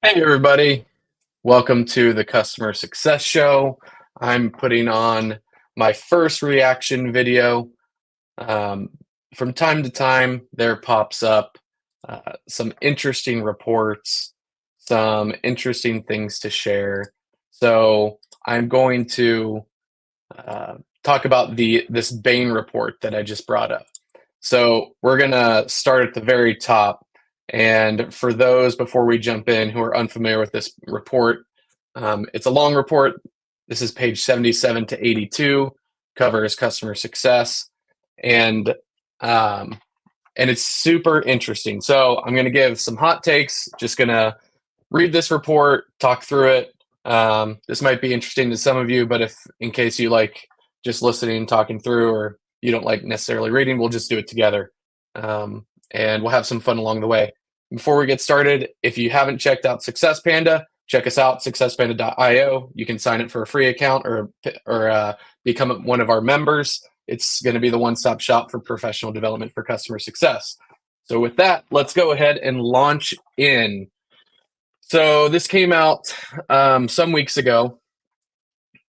Hey, everybody. Welcome to the Customer Success Show. I'm putting on my first reaction video. Um, from time to time, there pops up some interesting reports, some interesting things to share. So I'm going to uh, talk about this Bain report that I just brought up. So we're gonna start at the very top. And for those before we jump in who are unfamiliar with this report, it's a long report. This is page 77 to 82, covers customer success, and um, and it's super interesting. So I'm gonna give some hot takes. Just gonna read this report, talk through it. This might be interesting to some of you, but if in case you like just listening, talking through, or you don't like necessarily reading, we'll just do it together. And we'll have some fun along the way. Before we get started, if you haven't checked out Success Panda, check us out, successpanda.io. You can sign up for a free account or become one of our members. It's going to be the one-stop shop for professional development for customer success. So with that, let's go ahead and launch in. So this came out some weeks ago,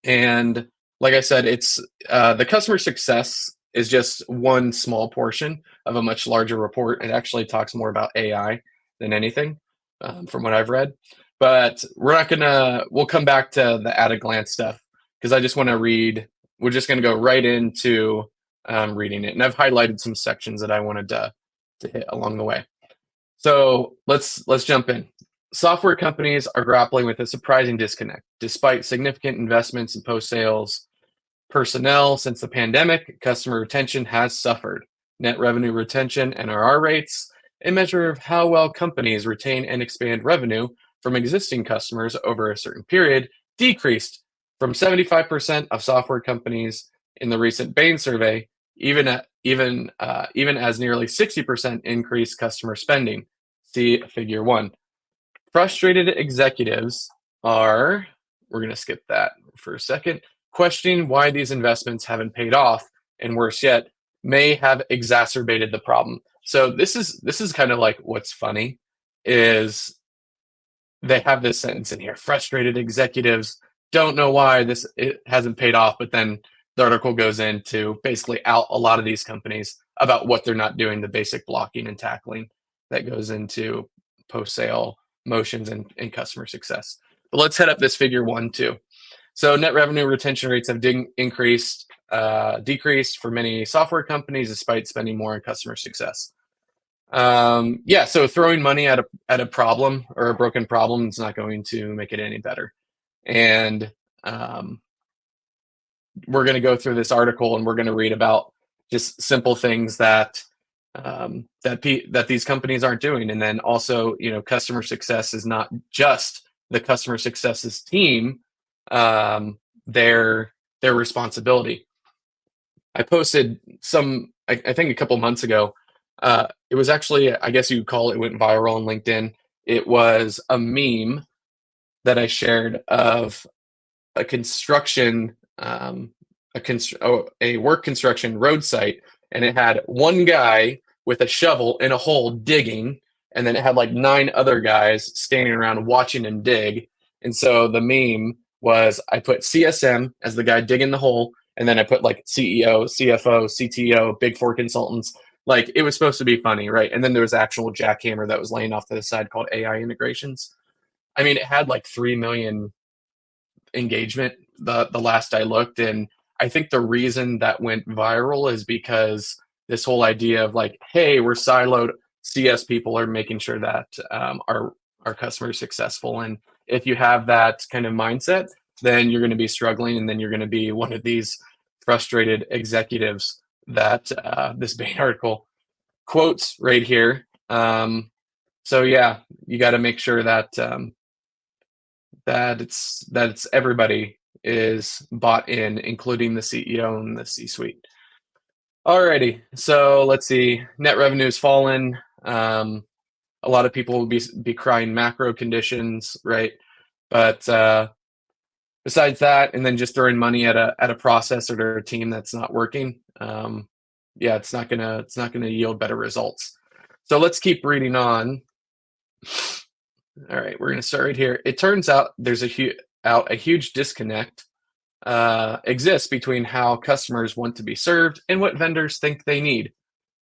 and like I said, it's the customer success is just one small portion of a much larger report. It actually talks more about AI than anything, from what I've read. But we're not gonna. We'll come back to the at a glance stuff because I just want to read. We're just gonna go right into reading it, and I've highlighted some sections that I wanted to hit along the way. So let's jump in. Software companies are grappling with a surprising disconnect. Despite significant investments in post-sales personnel since the pandemic, customer retention has suffered. Net revenue retention (NRR) rates, a measure of how well companies retain and expand revenue from existing customers over a certain period, decreased from 75% of software companies in the recent Bain survey, even as nearly 60% increased customer spending. See Figure 1. Frustrated executives are, we're going to skip that for a second, questioning why these investments haven't paid off, and worse yet, may have exacerbated the problem. So this is kind of like what's funny is they have this sentence in here: frustrated executives don't know why it hasn't paid off, but then the article goes into basically out a lot of these companies about what they're not doing, the basic blocking and tackling that goes into post sale motions and customer success. But let's head up this Figure 1 too. So net revenue retention rates have decreased for many software companies despite spending more on customer success. Yeah, so throwing money at a problem or a broken problem is not going to make it any better. And um, we're going to go through this article and we're going to read about just simple things that these companies aren't doing. And then also, customer success is not just the customer success's team, um, their their responsibility. I posted I think a couple months ago. It was actually, I guess you'd call it, went viral on LinkedIn. It was a meme that I shared of a construction, a work construction road site, and it had one guy with a shovel in a hole digging, and then it had like nine other guys standing around watching him dig. And so the meme was I put CSM as the guy digging the hole, and then I put like CEO, CFO, CTO, Big Four consultants. Like it was supposed to be funny, right? And then there was actual jackhammer that was laying off to the side called AI integrations. I mean, it had like 3 million engagement the last I looked, and I think the reason that went viral is because this whole idea of like, hey, we're siloed. CS people are making sure that our customers are successful, and if you have that kind of mindset, then you're going to be struggling, and then you're going to be one of these frustrated executives that this Bain article quotes right here. So yeah, you got to make sure that that it's everybody is bought in, including the CEO and the C-suite. Alrighty, so let's see. Net revenue has fallen. A lot of people will be crying macro conditions, right? But besides that, and then just throwing money at a process or a team that's not working, yeah, it's not gonna yield better results. So let's keep reading on. All right, we're going to start right here. It turns out there's a huge disconnect exists between how customers want to be served and what vendors think they need.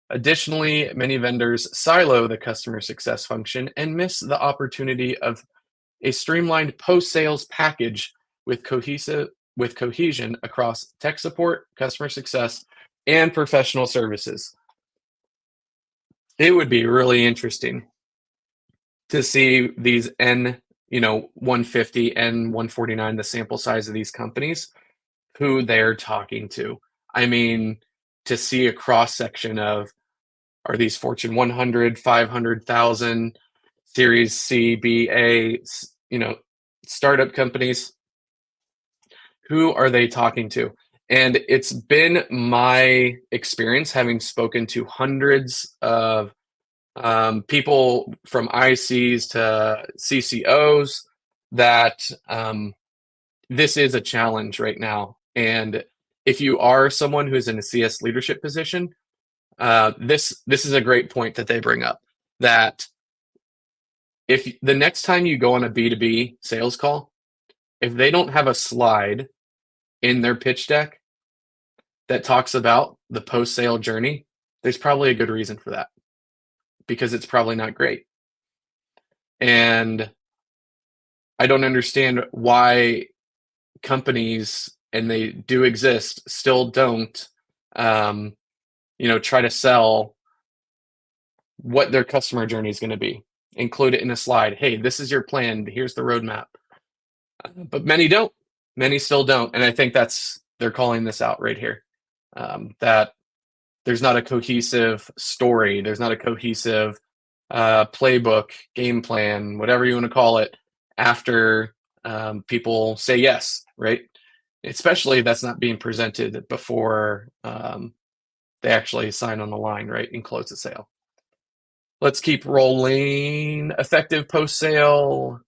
Additionally, many vendors silo the customer success function and miss the opportunity of a streamlined post-sales package with cohesion across tech support, customer success, and professional services. It would be really interesting to see these N 150, N 149, the sample size of these companies, who they're talking to. I mean, to see a cross section of, are these Fortune 100, 500,000, Series C, B, A, startup companies? Who are they talking to? And it's been my experience, having spoken to hundreds of people from ICs to CCOs, that this is a challenge right now. And if you are someone who is in a CS leadership position, this is a great point that they bring up. That if the next time you go on a B2B sales call, if they don't have a slide in their pitch deck that talks about the post-sale journey, there's probably a good reason for that, because it's probably not great. And I don't understand why companies, and they do exist, still don't try to sell what their customer journey is going to be, include it in a slide. Hey, this is your plan, here's the roadmap. But many don't. Many still don't. And I think they're calling this out right here. That there's not a cohesive story. There's not a cohesive playbook, game plan, whatever you want to call it, after people say yes, right? Especially that's not being presented before they actually sign on the line, right, and close the sale. Let's keep rolling. Effective post-sale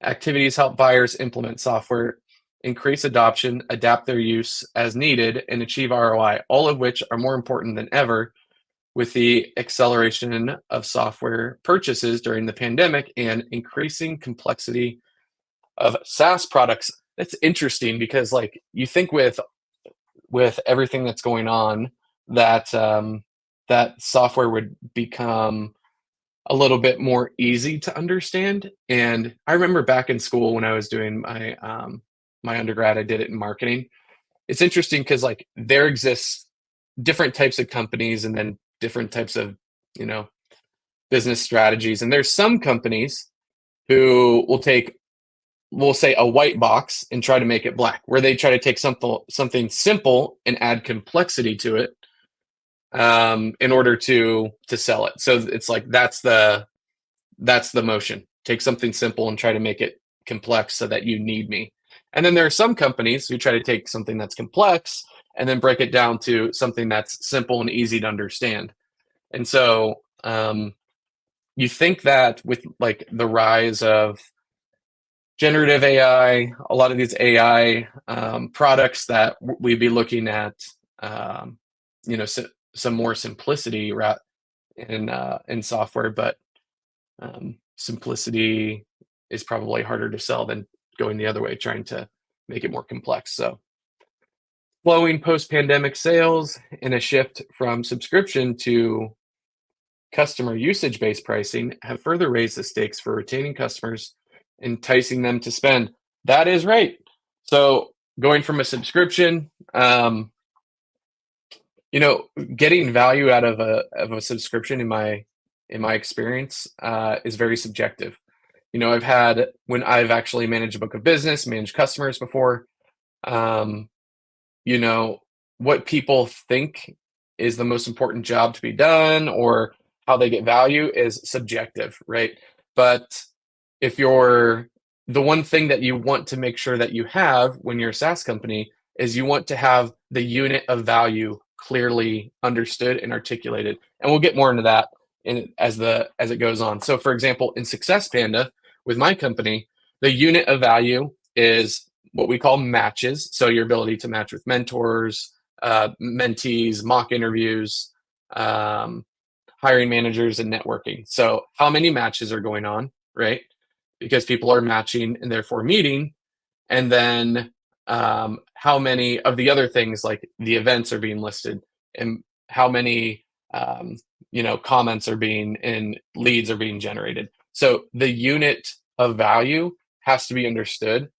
activities help buyers implement software, increase adoption, adapt their use as needed, and achieve ROI, all of which are more important than ever with the acceleration of software purchases during the pandemic and increasing complexity of SaaS products. That's interesting because, like, you think with everything that's going on, that that software would become a little bit more easy to understand. And I remember back in school when I was doing my undergrad, I did it in marketing. It's interesting because, like, there exists different types of companies and then different types of you know business strategies. And there's some companies who will say a white box and try to make it black, where they try to take something simple and add complexity to it in order to sell it. So it's like that's the motion. Take something simple and try to make it complex so that you need me. And then there are some companies who try to take something that's complex and then break it down to something that's simple and easy to understand. And so you think that with, like, the rise of generative AI, a lot of these AI products, that we'd be looking at some more simplicity in software, but simplicity is probably harder to sell than going the other way, trying to make it more complex. So flowing post-pandemic sales and a shift from subscription to customer usage-based pricing have further raised the stakes for retaining customers, enticing them to spend. That is right. So going from a subscription, getting value out of a subscription, in my experience, is very subjective. When I've actually managed a book of business, managed customers before, um, what people think is the most important job to be done, or how they get value, is subjective, right? But if you're the one thing that you want to make sure that you have when you're a SaaS company is you want to have the unit of value clearly understood and articulated. And we'll get more into that as it goes on. So, for example, in Success Panda, with my company, the unit of value is what we call matches. So your ability to match with mentors, mentees, mock interviews, hiring managers, and networking. So how many matches are going on? right? Because people are matching and therefore meeting. And then how many of the other things like the events are being listed, and how many um, comments are being and leads are being generated. So the unit of value has to be understood,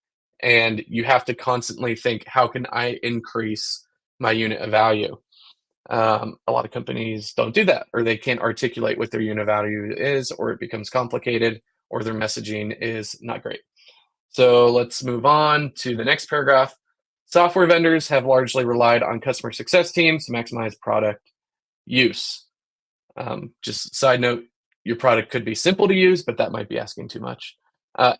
and you have to constantly think, how can I increase my unit of value? A lot of companies don't do that, or they can't articulate what their unit value is, or it becomes complicated, or their messaging is not great. So let's move on to the next paragraph. Software vendors have largely relied on customer success teams to maximize product use. Just side note, your product could be simple to use, but that might be asking too much.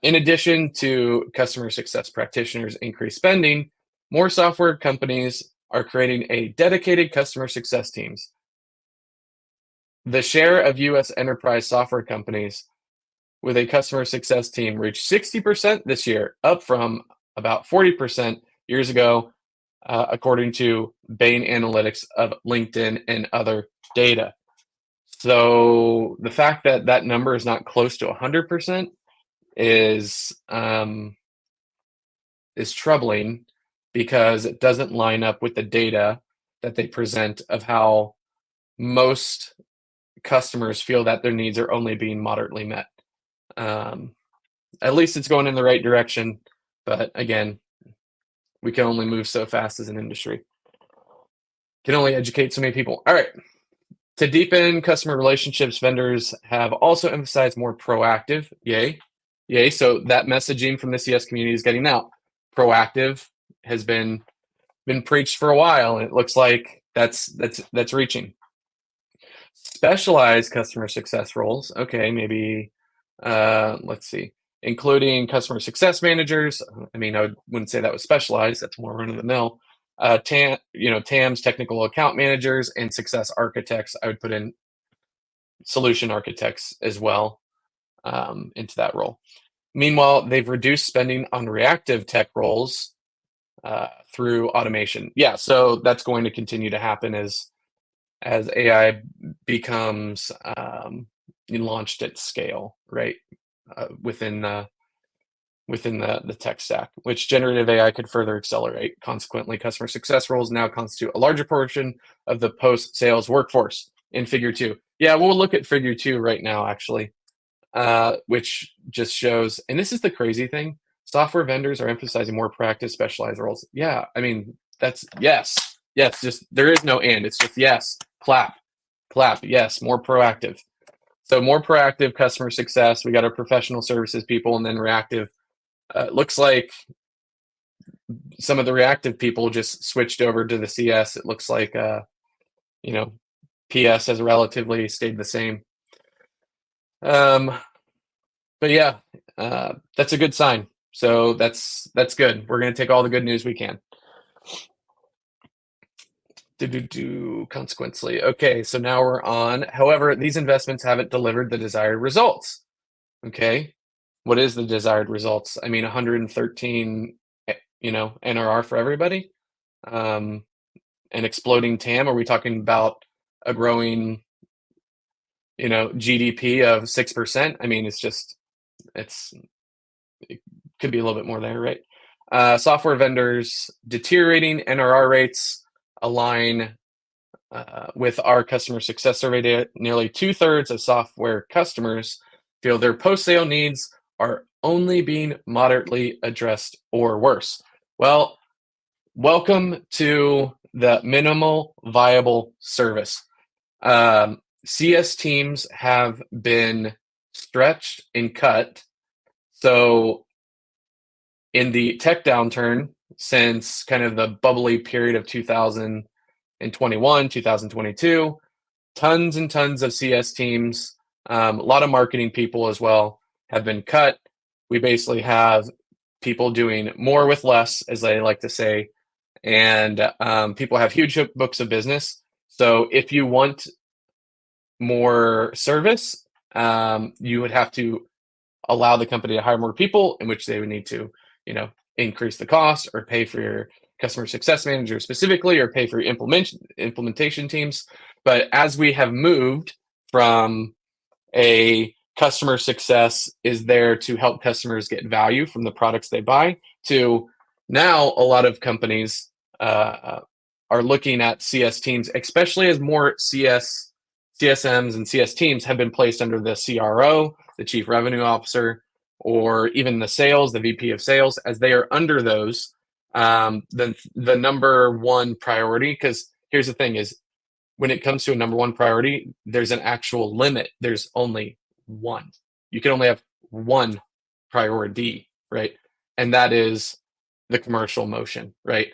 In addition to customer success practitioners increase spending, more software companies are creating a dedicated customer success teams. The share of US enterprise software companies with a customer success team reached 60% this year, up from about 40% years ago, according to Bain analytics of LinkedIn and other data. So the fact that that number is not close to 100% is troubling, because it doesn't line up with the data that they present of how most customers feel that their needs are only being moderately met. At least it's going in the right direction, but again, we can only move so fast as an industry. Can only educate so many people. All right. To deepen customer relationships, vendors have also emphasized more proactive. Yay. Yay. So that messaging from the CS community is getting out. Proactive has been preached for a while, and it looks like that's reaching. Specialized customer success roles. Okay, maybe let's see. Including customer success managers. I mean, I wouldn't say that was specialized. That's more run of the mill. TAMs, technical account managers, and success architects. I would put in solution architects as well into that role. Meanwhile, they've reduced spending on reactive tech roles through automation. Yeah, so that's going to continue to happen as AI becomes launched at scale, right? Within the tech stack, which generative AI could further accelerate. Consequently, customer success roles now constitute a larger portion of the post-sales workforce in Figure 2. Yeah, we'll look at Figure 2 right now, actually, which just shows, and this is the crazy thing, software vendors are emphasizing more proactive, specialized roles. Yeah, I mean, that's yes, just there is no and. It's just yes, clap, yes, more proactive. So more proactive customer success. We got our professional services people, and then reactive. Looks like some of the reactive people just switched over to the CS. It looks like PS has relatively stayed the same. But yeah, that's a good sign. So that's good. We're going to take all the good news we can. Consequently. Okay, so now we're on. However, these investments haven't delivered the desired results. Okay, what is the desired results? I mean, 113, NRR for everybody, an exploding TAM. Are we talking about a growing, GDP of 6%? I mean, it could be a little bit more there, right? Software vendors deteriorating NRR rates align with our customer success survey data. Nearly 2/3 of software customers feel their post-sale needs are only being moderately addressed or worse. Well, welcome to the minimal viable service. CS teams have been stretched and cut. So in the tech downturn, since kind of the bubbly period of 2021, 2022, tons and tons of CS teams, a lot of marketing people as well, have been cut. We basically have people doing more with less, as they like to say, and people have huge books of business. So if you want more service, you would have to allow the company to hire more people, in which they would need to, increase the cost or pay for your customer success manager specifically, or pay for your implementation teams. But as we have moved from a customer success is there to help customers get value from the products they buy, to now a lot of companies are looking at CS teams, especially as more CSMs and CS teams have been placed under the CRO, the Chief Revenue Officer, or even the sales, the VP of sales, as they are under those. The number one priority, because here's the thing is, when it comes to a number one priority, there's an actual limit. There's only one. You can only have one priority, right? And that is the commercial motion, right?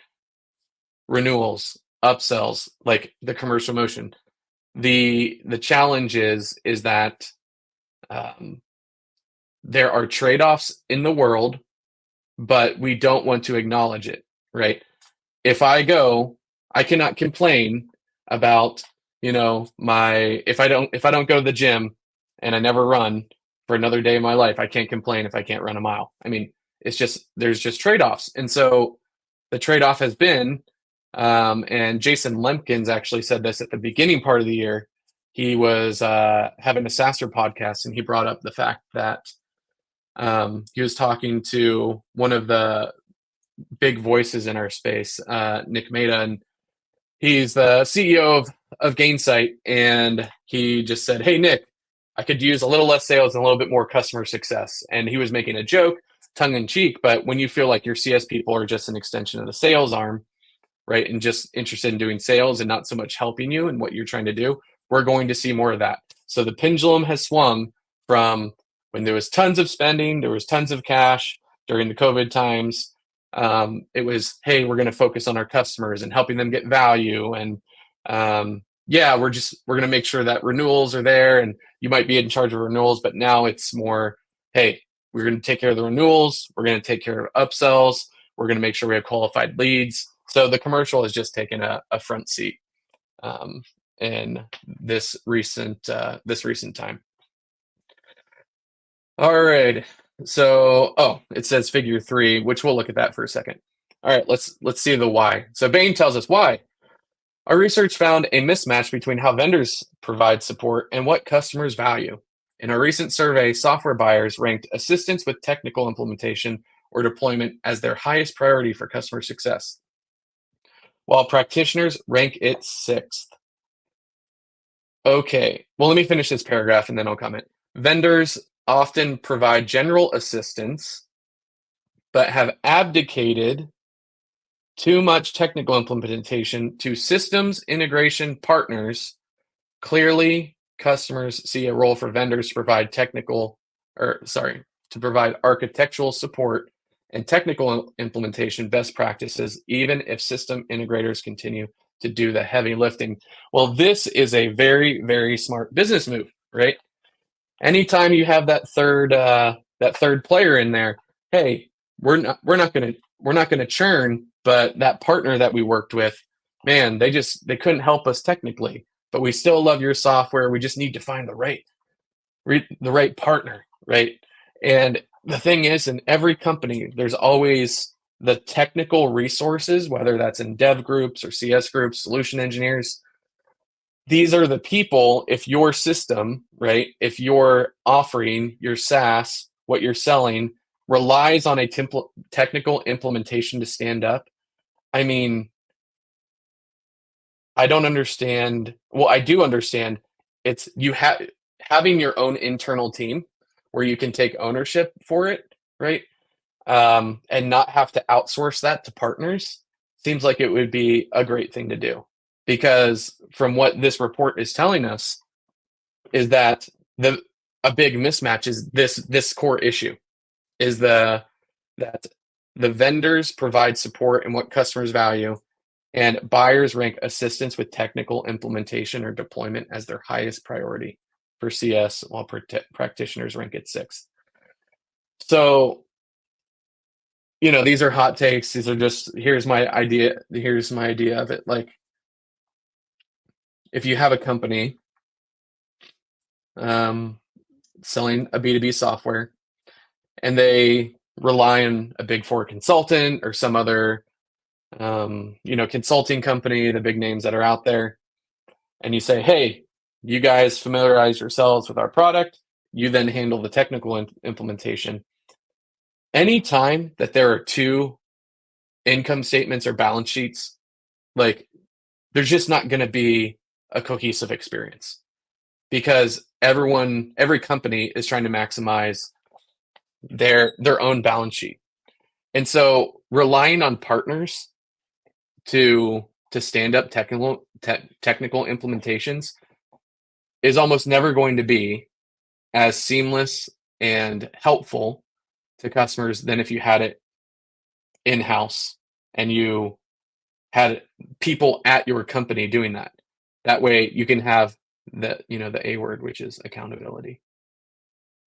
Renewals, upsells, like the commercial motion. The challenge is that um, there are trade-offs in the world, but we don't want to acknowledge it, right? If I cannot complain about, my if I don't go to the gym and I never run for another day of my life, I can't complain if I can't run a mile. I mean, it's just there's just trade-offs. And so the trade-off has been, and Jason Lemkins actually said this at the beginning part of the year. He was having a SaaStr podcast, and he brought up the fact that he was talking to one of the big voices in our space, Nick Mehta, and he's the CEO of Gainsight, and he just said, "Hey Nick, I could use a little less sales and a little bit more customer success." And he was making a joke, tongue in cheek, but when you feel like your CS people are just an extension of the sales arm, right, and just interested in doing sales and not so much helping you and what you're trying to do, we're going to see more of that. So the pendulum has swung from when there was tons of spending, there was tons of cash during the COVID times. It was, hey, we're going to focus on our customers and helping them get value, and yeah, we're going to make sure that renewals are there, and you might be in charge of renewals. But now it's more, hey, we're going to take care of the renewals, we're going to take care of upsells, we're going to make sure we have qualified leads. So the commercial has just taken a front seat in this recent time. All right. So, it says figure 3, which we'll look at that for a second. All right, let's see the why. So Bain tells us why. Our research found a mismatch between how vendors provide support and what customers value. In our recent survey, software buyers ranked assistance with technical implementation or deployment as their highest priority for customer success, while practitioners rank it 6th. Okay, well, let me finish this paragraph and then I'll comment. Vendors often provide general assistance, but have abdicated too much technical implementation to systems integration partners. Clearly, customers see a role for vendors to provide to provide architectural support and technical implementation best practices, even if system integrators continue to do the heavy lifting. Well, this is a very, very smart business move, right? Anytime you have that third player in there, hey, we're not gonna churn, but that partner that we worked with, man, they couldn't help us technically, but we still love your software. We just need to find the right partner, right? And the thing is, in every company, there's always the technical resources, whether that's in dev groups or CS groups, solution engineers. These are the people, if your system, right, if your offering, your SaaS, what you're selling relies on a technical implementation to stand up. I mean, I don't understand. Well, I do understand. It's having your own internal team where you can take ownership for it, right? And not have to outsource that to partners seems like it would be a great thing to do. Because from what this report is telling us is that a big mismatch is this core issue is that the vendors provide support and what customers value, and buyers rank assistance with technical implementation or deployment as their highest priority for CS, while practitioners rank it 6th. So, these are hot takes. These are just, here's my idea of it. Like, if you have a company selling a B2B software and they rely on a Big Four consultant or some other consulting company, the big names that are out there, and you say, hey, you guys familiarize yourselves with our product, you then handle the technical implementation. Anytime that there are two income statements or balance sheets, like there's just not going to be a cohesive experience because every company is trying to maximize their own balance sheet. And so relying on partners to stand up technical implementations is almost never going to be as seamless and helpful to customers than if you had it in-house and you had people at your company doing that. That way you can have the A word, which is accountability,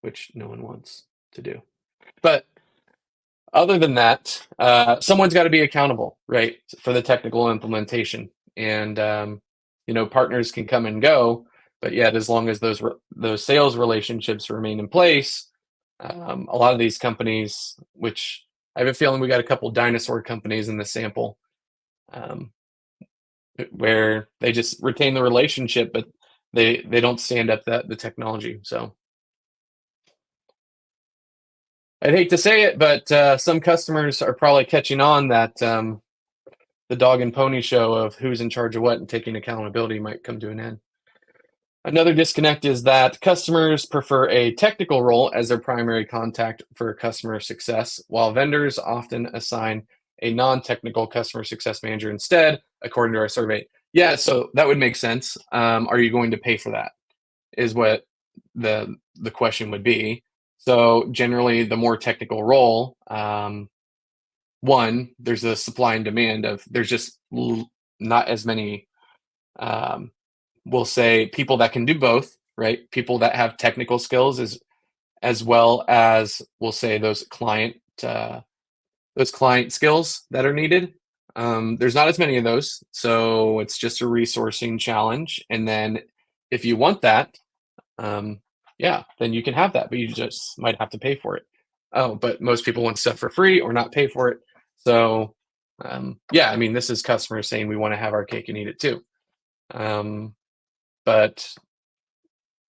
which no one wants to do. But other than that, someone's got to be accountable, right, for the technical implementation. And partners can come and go, but yet as long as those sales relationships remain in place, a lot of these companies, which I have a feeling we got a couple dinosaur companies in the sample, um, where they just retain the relationship, but they don't stand up the technology. So I'd hate to say it, but some customers are probably catching on that the dog and pony show of who's in charge of what and taking accountability might come to an end. Another disconnect is that customers prefer a technical role as their primary contact for customer success, while vendors often assign a non-technical customer success manager instead, according to our survey. Yeah, so that would make sense. Are you going to pay for that? Is what the question would be. So generally, the more technical role, one, there's a supply and demand of there's just not as many, we'll say, people that can do both, right? People that have technical skills as well as we'll say those client skills that are needed. There's not as many of those, so it's just a resourcing challenge. And then if you want that, yeah, then you can have that, but you just might have to pay for it. Oh, but most people want stuff for free or not pay for it. So, yeah, I mean, this is customers saying we want to have our cake and eat it too. But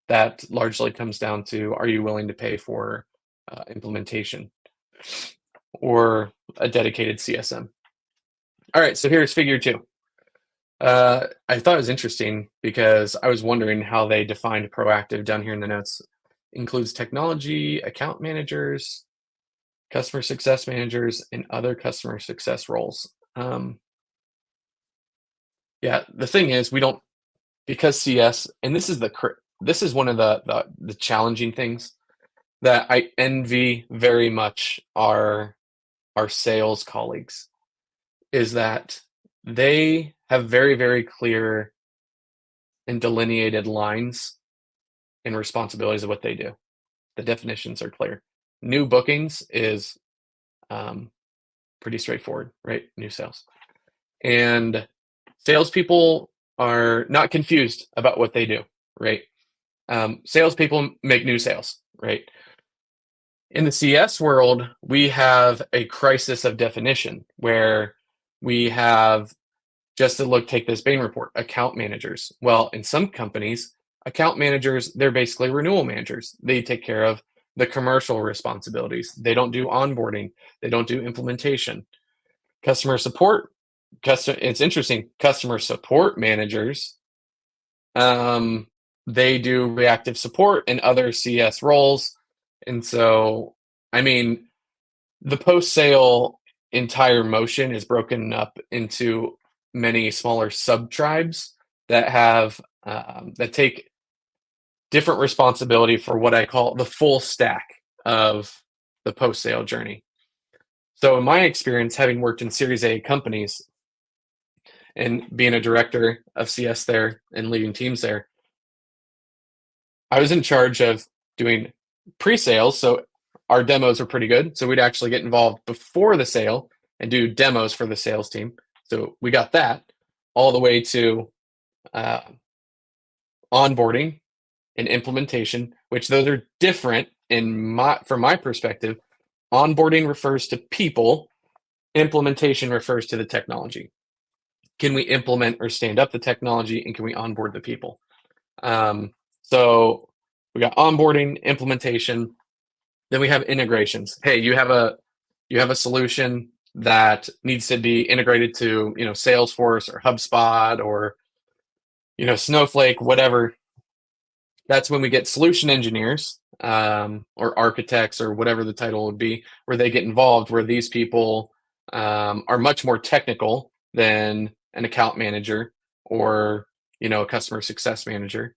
that largely comes down to, are you willing to pay for implementation or a dedicated CSM? All right, so here's figure two. I thought it was interesting because I was wondering how they defined proactive down here in the notes. Includes technology, account managers, customer success managers, and other customer success roles. Yeah, the thing is, we don't because CS, and this is one of the challenging things that I envy very much our sales colleagues is that they have very, very clear and delineated lines and responsibilities of what they do. The definitions are clear. New bookings is um, pretty straightforward, right? New sales. And salespeople are not confused about what they do, right? Salespeople make new sales, right? In the CS world, we have a crisis of definition where we have just to take this Bain report, account managers. Well, in some companies, account managers, they're basically renewal managers. They take care of the commercial responsibilities. They don't do onboarding. They don't do implementation. Customer support, it's interesting. Customer support managers, they do reactive support and other CS roles. And so, I mean, the post-sale entire motion is broken up into many smaller sub-tribes that have that take different responsibility for what I call the full stack of the post-sale journey. So in my experience, having worked in Series A companies and being a director of CS there and leading teams there, I was in charge of doing pre-sales. So our demos were pretty good. So we'd actually get involved before the sale and do demos for the sales team. So we got that all the way to uh, onboarding and implementation, which those are different from my perspective. Onboarding refers to people, implementation refers to the technology. Can we implement or stand up the technology, and can we onboard the people? So We got onboarding, implementation, then we have integrations. Hey, you have a solution that needs to be integrated to, Salesforce or HubSpot or, Snowflake, whatever. That's when we get solution engineers, or architects or whatever the title would be, where they get involved, where these people are much more technical than an account manager or a customer success manager,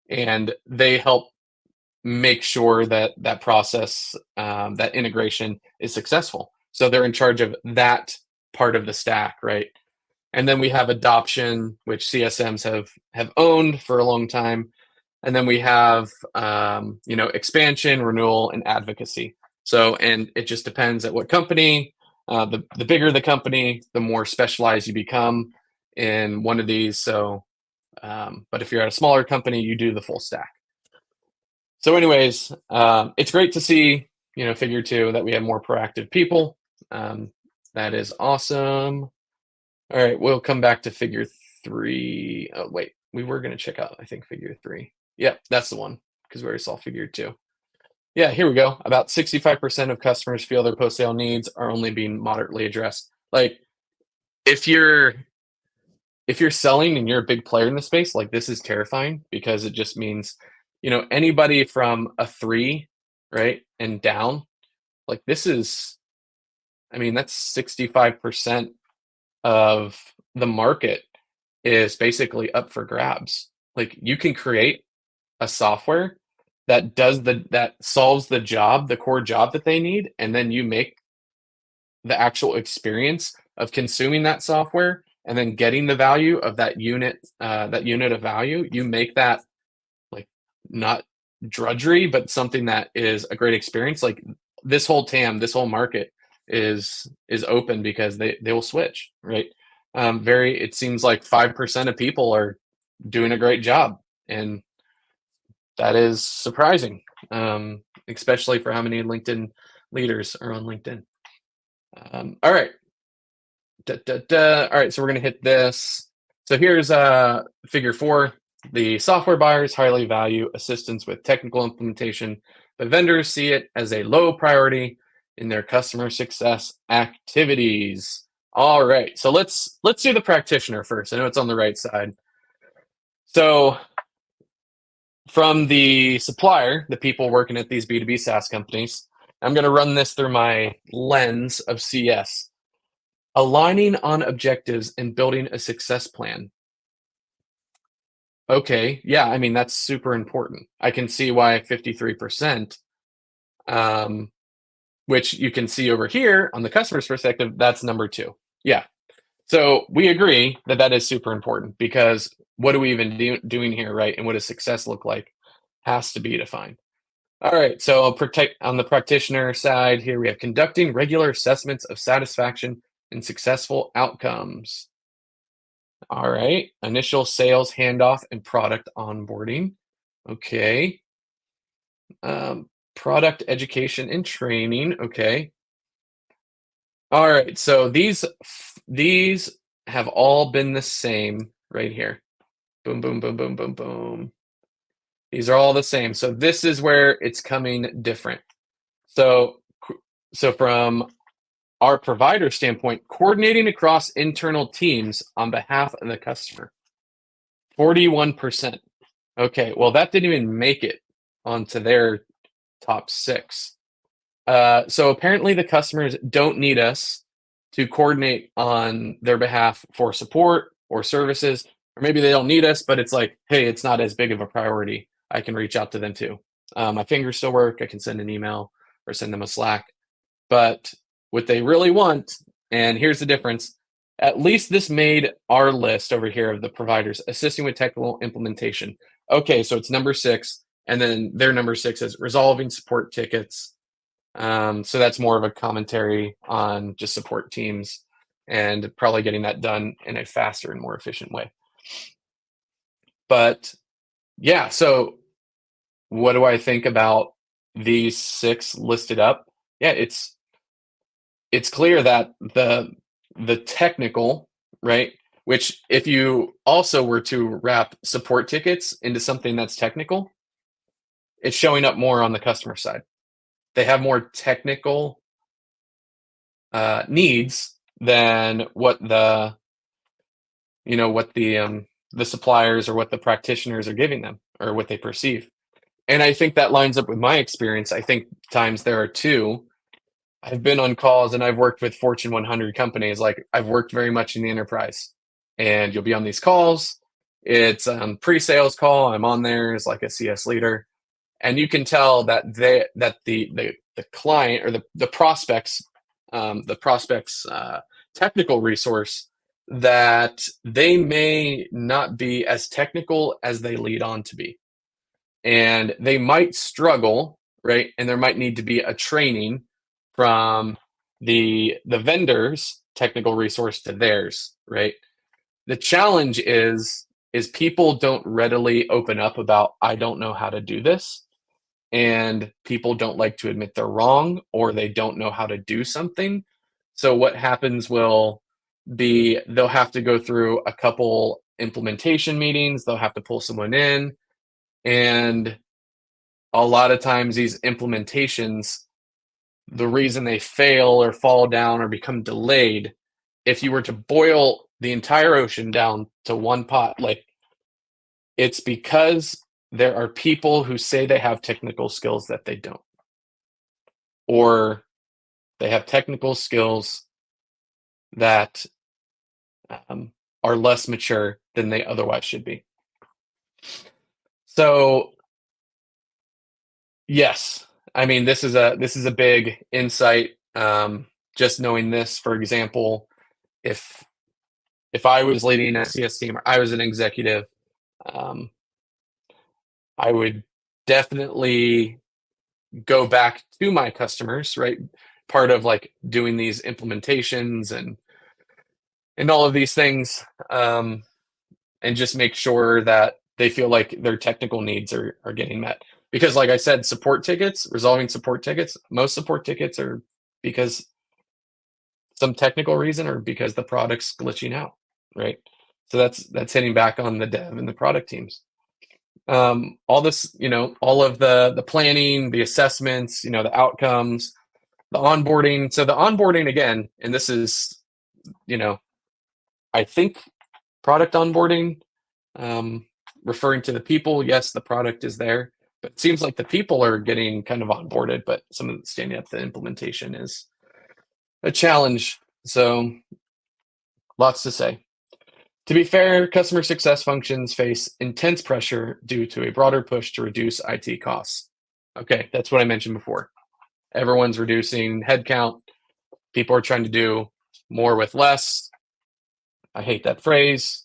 and they help make sure that that process, that integration is successful. So they're in charge of that part of the stack, right? And then we have adoption, which CSMs have owned for a long time, and then we have expansion, renewal, and advocacy. So, and it just depends at what company. The bigger the company, the more specialized you become in one of these. So, but if you're at a smaller company, you do the full stack. So, anyways, it's great to see, figure two, that we have more proactive people. That is awesome. All right, we'll come back to figure three. Oh, wait, we were going to check out, I think, figure three. Yep, that's the one, because we already saw figure two. Yeah, here we go. About 65% of customers feel their post-sale needs are only being moderately addressed. Like, if you're selling and you're a big player in the space, like, this is terrifying, because it just means, anybody from a 3, right, and down, like, this is, I mean, that's 65% of the market is basically up for grabs. Like, you can create a software that solves the job, the core job that they need, and then you make the actual experience of consuming that software and then getting the value of that unit of value. You make that, like, not drudgery, but something that is a great experience. Like, this whole TAM, this whole market is open because they will switch, right? It seems like 5% of people are doing a great job, and that is surprising, especially for how many LinkedIn leaders are on LinkedIn. All right. All right, so we're going to hit this. So here's figure four. The software buyers highly value assistance with technical implementation, but vendors see it as a low priority in their customer success activities. All right, so let's do the practitioner first. I know it's on the right side. So from the supplier, the people working at these B2B SaaS companies, I'm going to run this through my lens of CS. Aligning on objectives and building a success plan. Okay, yeah, I mean, that's super important. I can see why 53%, which you can see over here on the customer's perspective, that's number two. Yeah. So we agree that that is super important, because what are we even doing here, right? And what does success look like? Has to be defined. All right, so on the practitioner side here, we have conducting regular assessments of satisfaction and successful outcomes. All right, initial sales handoff and product onboarding. Okay. Product education and training. Okay. All right, so these have all been the same right here. Boom, boom, boom, boom, boom, boom. These are all the same. So this is where it's coming different. So from our provider standpoint, coordinating across internal teams on behalf of the customer, 41%. Okay, well, that didn't even make it onto their top 6. So apparently the customers don't need us to coordinate on their behalf for support or services, or maybe they don't need us, but it's like, hey, it's not as big of a priority. I can reach out to them too. My fingers still work. I can send an email or send them a Slack. But what they really want, and here's the difference, at least this made our list over here of the providers assisting with technical implementation. Okay, so it's number 6, and then their number 6 is resolving support tickets. So that's more of a commentary on just support teams and probably getting that done in a faster and more efficient way. But yeah, so what do I think about these 6 listed up? Yeah, it's clear that the technical, right? Which, if you also were to wrap support tickets into something that's technical, it's showing up more on the customer side. They have more technical needs than what the suppliers or what the practitioners are giving them or what they perceive. And I think that lines up with my experience. I think times there are two. I've been on calls and I've worked with Fortune 100 companies. Like I've worked very much in the enterprise, and you'll be on these calls. It's pre-sales call. I'm on there as like a CS leader, and you can tell that the client or the prospects technical resource, that they may not be as technical as they lead on to be, and they might struggle, right? And there might need to be a training from the vendor's technical resource to theirs, right? The challenge is people don't readily open up about, I don't know how to do this, and people don't like to admit they're wrong or they don't know how to do something. So what happens will be they'll have to go through a couple implementation meetings, they'll have to pull someone in, and a lot of times these implementations, the reason they fail or fall down or become delayed, if you were to boil the entire ocean down to one pot, like it's because there are people who say they have technical skills that they don't, or they have technical skills that are less mature than they otherwise should be. So yes, I mean this is a big insight. Just knowing this, for example, if I was leading an SES team or I was an executive, um, I would definitely go back to my customers, right? Part of like doing these implementations and all of these things, and just make sure that they feel like their technical needs are getting met. Because, like I said, resolving support tickets, most support tickets are because some technical reason or because the product's glitching out, right? So that's hitting back on the dev and the product teams. All this, all of the planning, the assessments, the outcomes, the onboarding. So the onboarding again, and this is, I think product onboarding, referring to the people. Yes, the product is there, but it seems like the people are getting kind of onboarded, but some of the standing up the implementation is a challenge. So lots to say. To be fair, customer success functions face intense pressure due to a broader push to reduce IT costs. Okay, that's what I mentioned before. Everyone's reducing headcount. People are trying to do more with less. I hate that phrase.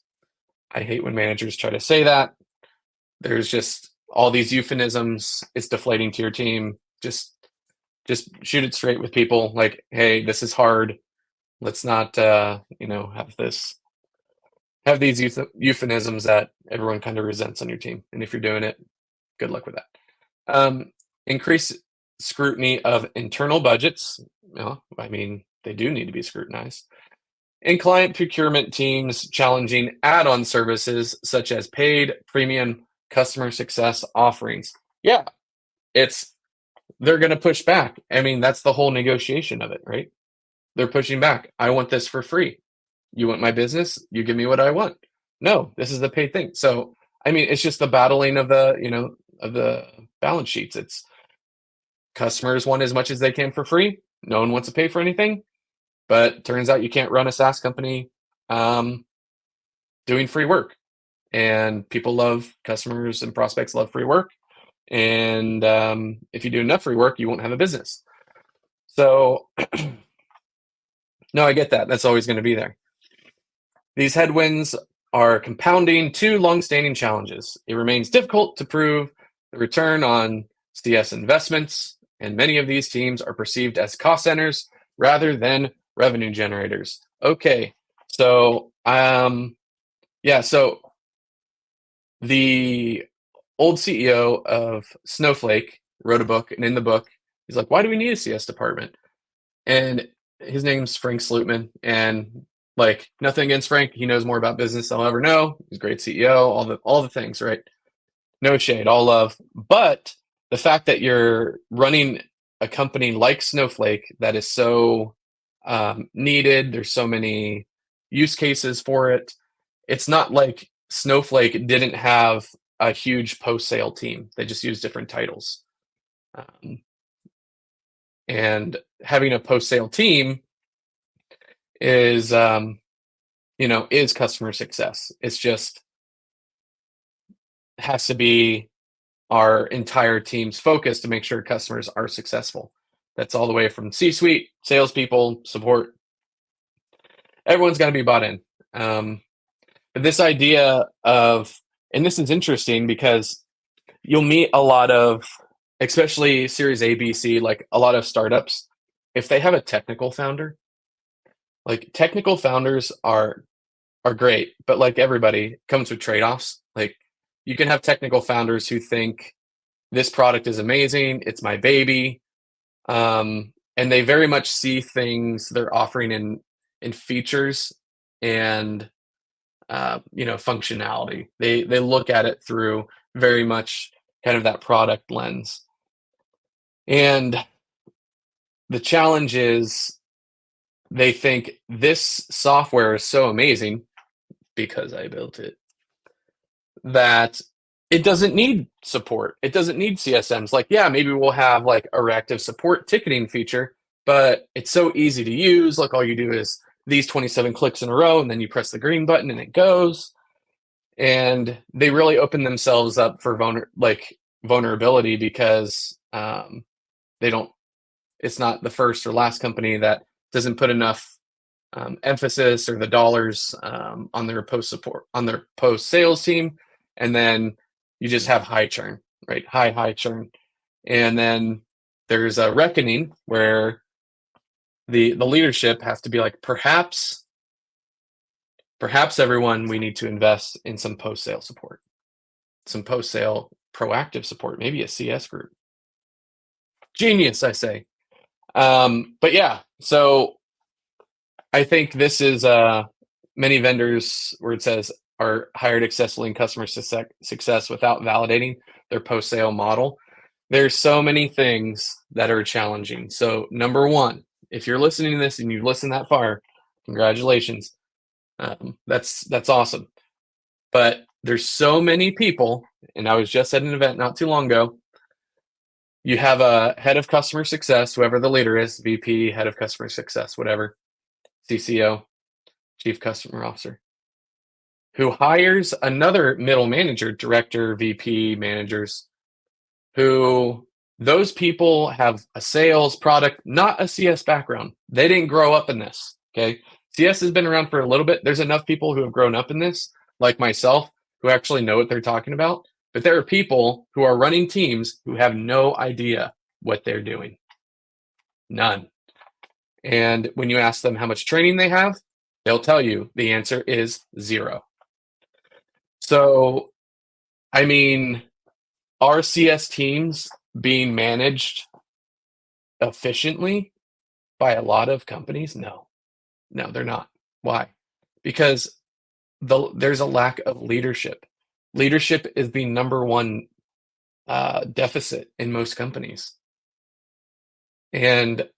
I hate when managers try to say that. There's just all these euphemisms. It's deflating to your team. Just shoot it straight with people. Like, hey, this is hard. Let's not, have these euphemisms that everyone kind of resents on your team. And if you're doing it, good luck with that. Increase scrutiny of internal budgets. I mean, they do need to be scrutinized. And client procurement teams challenging add-on services such as paid, premium, customer success offerings. Yeah, they're going to push back. I mean, that's the whole negotiation of it, right? They're pushing back. I want this for free. You want my business? You give me what I want. No, this is the paid thing. So, I mean, it's just the battling of the balance sheets. It's customers want as much as they can for free. No one wants to pay for anything. But turns out you can't run a SaaS company doing free work. And customers and prospects love free work. And if you do enough free work, you won't have a business. So, no, I get that. That's always going to be there. These headwinds are compounding two long-standing challenges. It remains difficult to prove the return on CS investments, and many of these teams are perceived as cost centers rather than revenue generators. Okay, so so the old CEO of Snowflake wrote a book, and in the book, he's like, "Why do we need a CS department?" And his name's Frank Slootman, and like nothing against Frank, he knows more about business than I'll ever know. He's a great CEO, all the things, right? No shade, all love. But the fact that you're running a company like Snowflake that is so needed, there's so many use cases for it. It's not like Snowflake didn't have a huge post-sale team. They just use different titles. Um, and having a post-sale team is, is customer success. It's just has to be our entire team's focus to make sure customers are successful. That's all the way from C-suite, salespeople, support. Everyone's got to be bought in. But this idea of, and this is interesting because you'll meet a lot of, especially Series A, B, C, like a lot of startups, if they have a technical founder, like technical founders are great, but like everybody comes with trade-offs. Like you can have technical founders who think this product is amazing, it's my baby, and they very much see things they're offering in features and functionality. They look at it through very much kind of that product lens. And the challenge is they think this software is so amazing because I built it that it doesn't need support. It doesn't need CSMs. Like, yeah, maybe we'll have like a reactive support ticketing feature, but it's so easy to use. Like all you do is these 27 clicks in a row, and then you press the green button and it goes. And they really open themselves up for vulnerability because they don't. It's not the first or last company that doesn't put enough emphasis or the dollars on their post sales team, and then you just have high churn, right? High churn, and then there's a reckoning where the leadership has to be like, perhaps everyone, we need to invest in some post sale support, some post sale proactive support, maybe a CS group. Genius, I say. But yeah, so I think this is many vendors where it says are hired successfully in customer success without validating their post-sale model. There's so many things that are challenging. So number one, if you're listening to this and you've listened that far, congratulations. That's awesome. But there's so many people, and I was just at an event not too long ago. You have a head of customer success, whoever the leader is, VP, head of customer success, whatever, CCO, chief customer officer, who hires another middle manager, director, VP, managers, who those people have a sales product, not a CS background. They didn't grow up in this. Okay. CS has been around for a little bit. There's enough people who have grown up in this, like myself, who actually know what they're talking about. But there are people who are running teams who have no idea what they're doing. None. And when you ask them how much training they have, they'll tell you the answer is 0. So, I mean, are CS teams being managed efficiently by a lot of companies? No, they're not. Why? Because there's a lack of leadership. Leadership is the number one deficit in most companies. And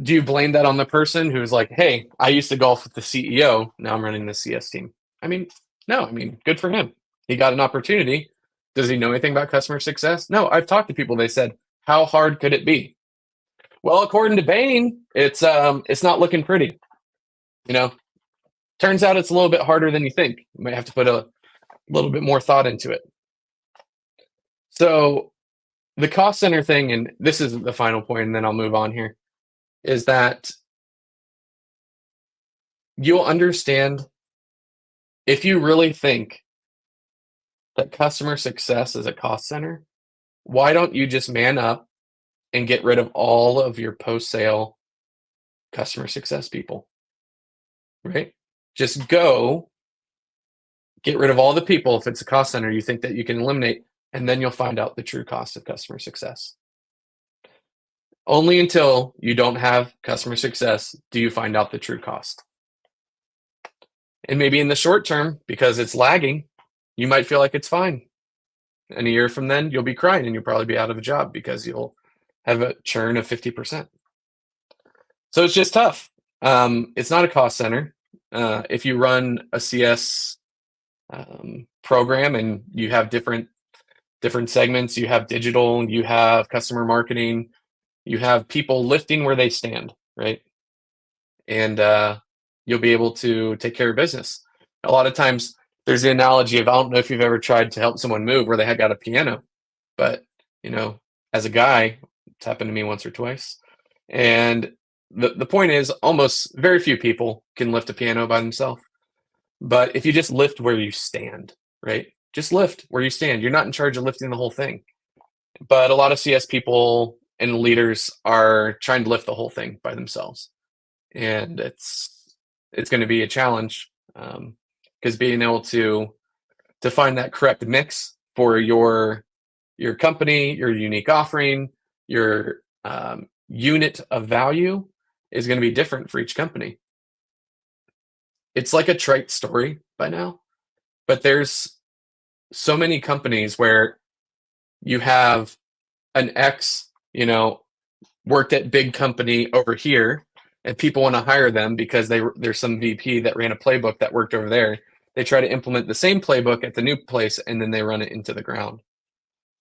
do you blame that on the person who's like, hey, I used to golf with the CEO, now I'm running the CS team? I mean, no, good for him. He got an opportunity. Does he know anything about customer success? No, I've talked to people. They said, how hard could it be? Well, according to Bain, it's not looking pretty. Turns out it's a little bit harder than you think. You might have to put a little bit more thought into it. So the cost center thing, and this is the final point, and then I'll move on here, is that you'll understand if you really think that customer success is a cost center, why don't you just man up and get rid of all of your post-sale customer success people, right? Just go get rid of all the people. If it's a cost center you think that you can eliminate, and then you'll find out the true cost of customer success. Only until you don't have customer success do you find out the true cost. And maybe in the short term, because it's lagging, you might feel like it's fine. And a year from then, you'll be crying and you'll probably be out of a job because you'll have a churn of 50%. So it's just tough. It's not a cost center. If you run a CS program and you have different segments, you have digital, you have customer marketing, you have people lifting where they stand, right? And you'll be able to take care of business. A lot of times, there's the analogy of I don't know if you've ever tried to help someone move where they had got a piano, but you know, as a guy, it's happened to me once or twice. And the point is, almost very few people can lift a piano by themselves. But if you just lift where you stand, right? Just lift where you stand. You're not in charge of lifting the whole thing. But a lot of CS people and leaders are trying to lift the whole thing by themselves, and it's going to be a challenge because being able to find that correct mix for your company, your unique offering, your unit of value is going to be different for each company. It's like a trite story by now, but there's so many companies where you have an ex, worked at big company over here, and people want to hire them because there's some VP that ran a playbook that worked over there. They try to implement the same playbook at the new place, and then they run it into the ground.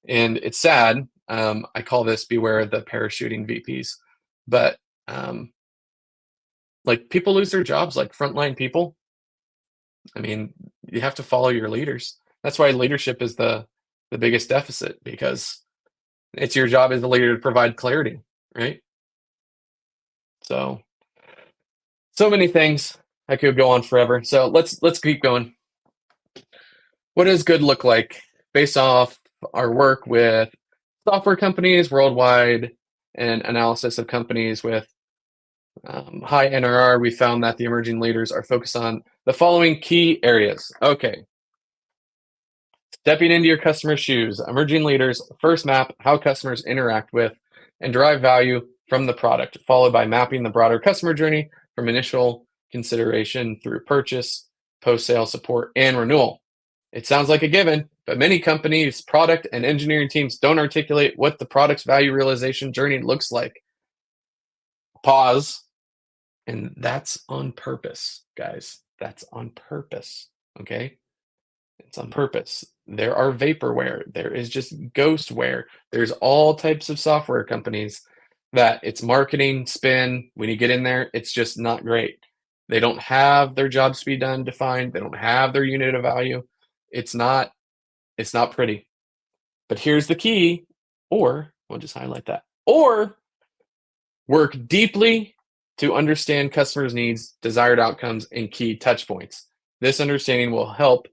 And it's sad. I call this beware of the parachuting VPs. But like people lose their jobs, like frontline people. I mean, you have to follow your leaders. That's why leadership is the biggest deficit, because it's your job as a leader to provide clarity, right? So many things. I could go on forever. So let's keep going. What does good look like based off our work with software companies worldwide and analysis of companies with high NRR? We found that the emerging leaders are focused on the following key areas. Okay. Stepping into your customer's shoes, emerging leaders first map how customers interact with and derive value from the product, followed by mapping the broader customer journey from initial consideration through purchase, post-sale support, and renewal. It sounds like a given, but many companies, product and engineering teams don't articulate what the product's value realization journey looks like. Pause. And that's on purpose, guys. That's on purpose. Okay? It's on purpose. There are vaporware. There is just ghostware. There's all types of software companies that it's marketing spin. When you get in there, it's just not great. They don't have their job to be done defined. They don't have their unit of value. It's not pretty. But here's the key, or we'll just highlight that. Or work deeply to understand customers' needs, desired outcomes, and key touch points. This understanding will help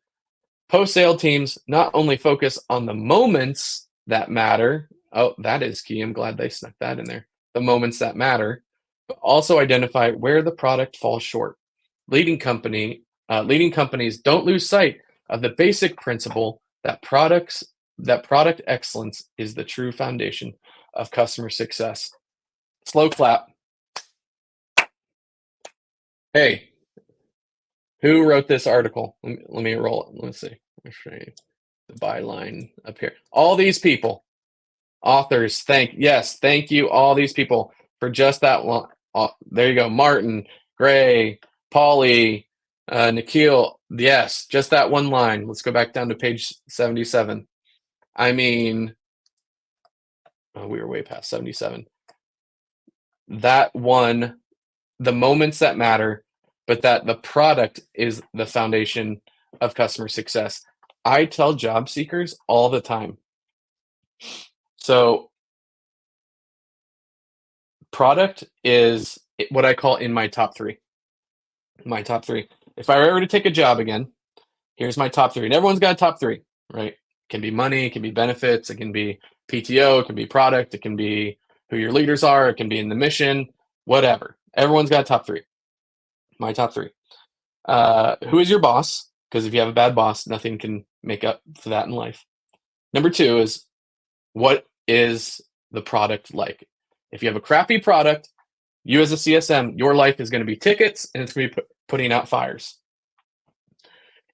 post-sale teams not only focus on the moments that matter. Oh, that is key. I'm glad they snuck that in there. The moments that matter, but also identify where the product falls short. Leading companies don't lose sight of the basic principle that product excellence is the true foundation of customer success. Slow clap. Hey, who wrote this article? Let me roll it. Let's see. The byline up here. All these people, authors, thank you, all these people for just that one. There you go. Martin, Gray, Pauly, Nikhil. Yes, just that one line. Let's go back down to page 77. I mean, we were way past 77. That one, the moments that matter, but that the product is the foundation of customer success. I tell job seekers all the time. So product is what I call in my top three. My top three. If I were ever to take a job again, here's my top three. And everyone's got a top three, right? It can be money, it can be benefits, it can be PTO, it can be product, it can be who your leaders are, it can be in the mission, whatever. Everyone's got a top three. My top three. Who is your boss? Because if you have a bad boss, nothing can make up for that in life. Number two is, what is the product like? If you have a crappy product, you as a CSM, your life is going to be tickets and it's going to be putting out fires.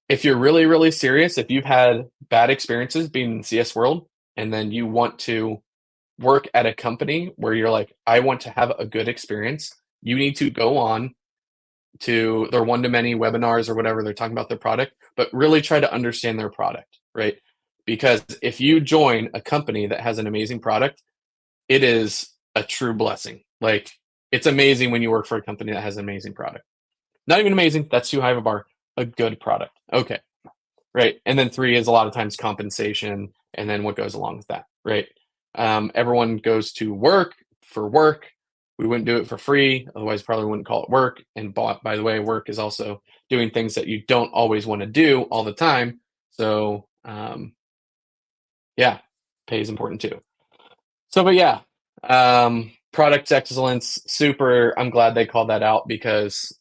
if you're really, really serious, if you've had bad experiences being in the CS world, and then you want to work at a company where you're like, I want to have a good experience, you need to go on to their one-to-many webinars or whatever they're talking about their product, but really try to understand their product, right? Because if you join a company that has an amazing product, it is a true blessing. Like, it's amazing when you work for a company that has an amazing product. Not even amazing, that's too high of a bar. A good product. Okay, right. And then three is a lot of times compensation and then what goes along with that, right? Everyone goes to work for work. We wouldn't do it for free, otherwise probably wouldn't call it work. And by the way, work is also doing things that you don't always want to do all the time. So yeah, pay is important too. So, but yeah, product excellence, super. I'm glad they called that out because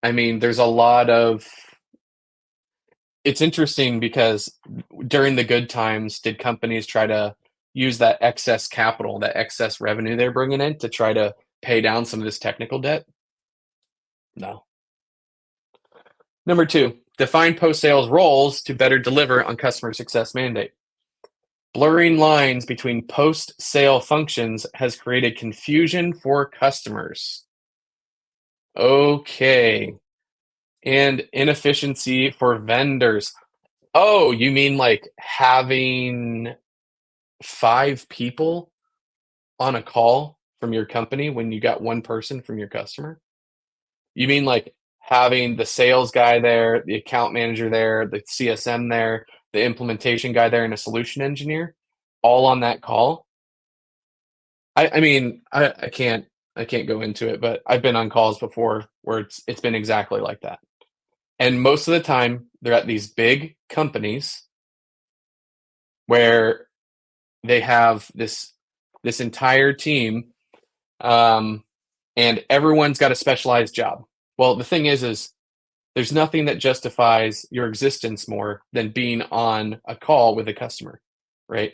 I mean, there's a lot of. It's interesting because during the good times, did companies try to use that excess capital, that excess revenue they're bringing in to try to pay down some of this technical debt? No. Number two, define post-sales roles to better deliver on customer success mandate. Blurring lines between post-sale functions has created confusion for customers. Okay. And inefficiency for vendors. Oh, you mean like having 5 people on a call from your company when you got 1 person from your customer? You mean like having the sales guy there, the account manager there, the CSM there, the implementation guy there, and a solution engineer all on that call? I mean, I can't go into it, but I've been on calls before where it's been exactly like that. And most of the time, they're at these big companies where they have this entire team, um, and everyone's got a specialized job. Well, the thing is there's nothing that justifies your existence more than being on a call with a customer, right?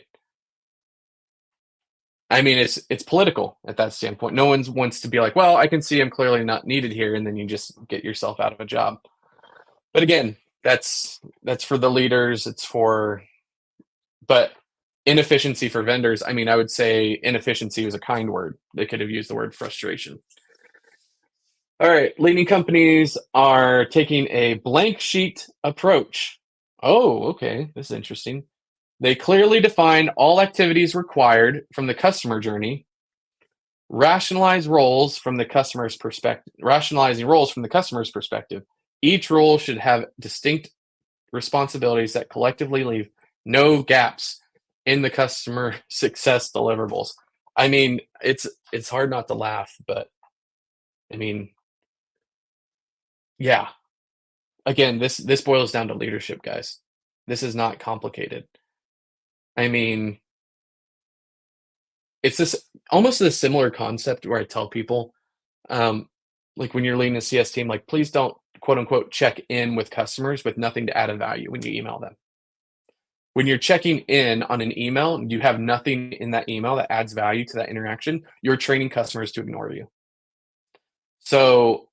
I mean, it's political at that standpoint. No one wants to be like, well, I can see I'm clearly not needed here, and then you just get yourself out of a job. But again, that's for the leaders. It's for but inefficiency for vendors. I mean, I would say inefficiency was a kind word. They could have used the word frustration. All right, leading companies are taking a blank sheet approach. Oh, okay, this is interesting. They clearly define all activities required from the customer journey, rationalize roles from the customer's perspective, rationalizing roles from the customer's perspective. Each role should have distinct responsibilities that collectively leave no gaps in the customer success deliverables. I mean, it's hard not to laugh, but I mean, yeah. Again, this boils down to leadership, guys. This is not complicated. I mean, it's this almost a similar concept where I tell people, um, like when you're leading a CS team, like please don't quote unquote check in with customers with nothing to add a value when you email them. When you're checking in on an email, you have nothing in that email that adds value to that interaction, you're training customers to ignore you. So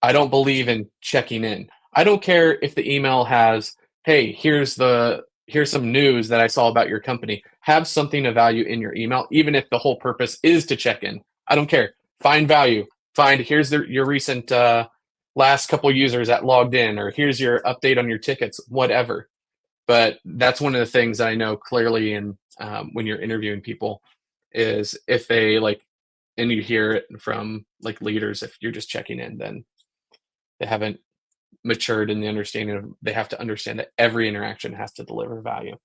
I don't believe in checking in. I don't care if the email has, "Hey, here's some news that I saw about your company." Have something of value in your email, even if the whole purpose is to check in. I don't care. Find value. Find here's your recent last couple users that logged in, or here's your update on your tickets, whatever. But that's one of the things that I know clearly in when you're interviewing people is if they like, and you hear it from like leaders, if you're just checking in, then they haven't matured in the understanding of they have to understand that every interaction has to deliver value.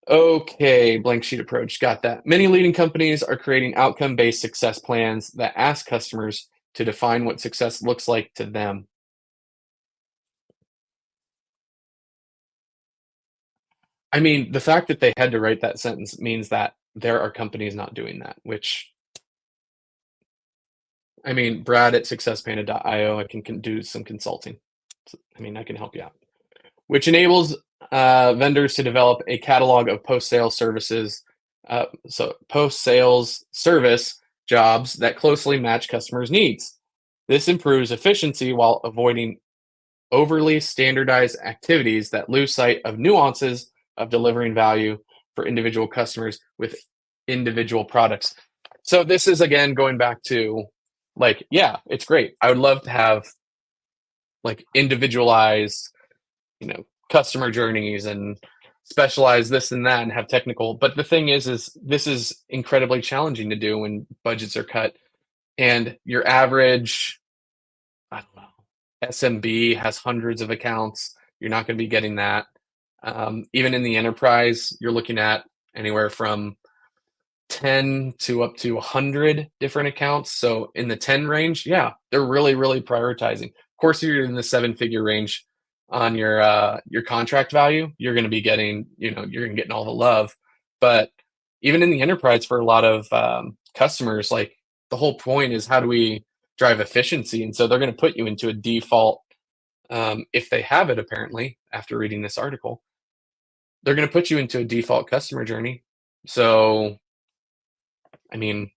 Okay, blank sheet approach. Got that. Many leading companies are creating outcome based success plans that ask customers to define what success looks like to them. I mean, the fact that they had to write that sentence means that there are companies not doing that, which I mean, Brad at successpanda.io, I can do some consulting. I mean, I can help you out. Which enables vendors to develop a catalog of post-sales services, so post-sales service jobs that closely match customers' needs. This improves efficiency while avoiding overly standardized activities that lose sight of nuances of delivering value for individual customers with individual products. So this is again going back to like, yeah, it's great. I would love to have like individualized, customer journeys and specialize this and that and have technical. But the thing is this is incredibly challenging to do when budgets are cut and your average, I don't know, SMB has hundreds of accounts. You're not going to be getting that. Even in the enterprise, you're looking at anywhere from 10 to up to 100 different accounts. So in the 10 range, yeah, they're really, really prioritizing. Of course, if you're in the seven-figure range on your contract value, you're going to be getting, you're going to get all the love. But even in the enterprise, for a lot of customers, like the whole point is how do we drive efficiency? And so they're going to put you into a default, if they have it, apparently, after reading this article, they're going to put you into a default customer journey. So I mean,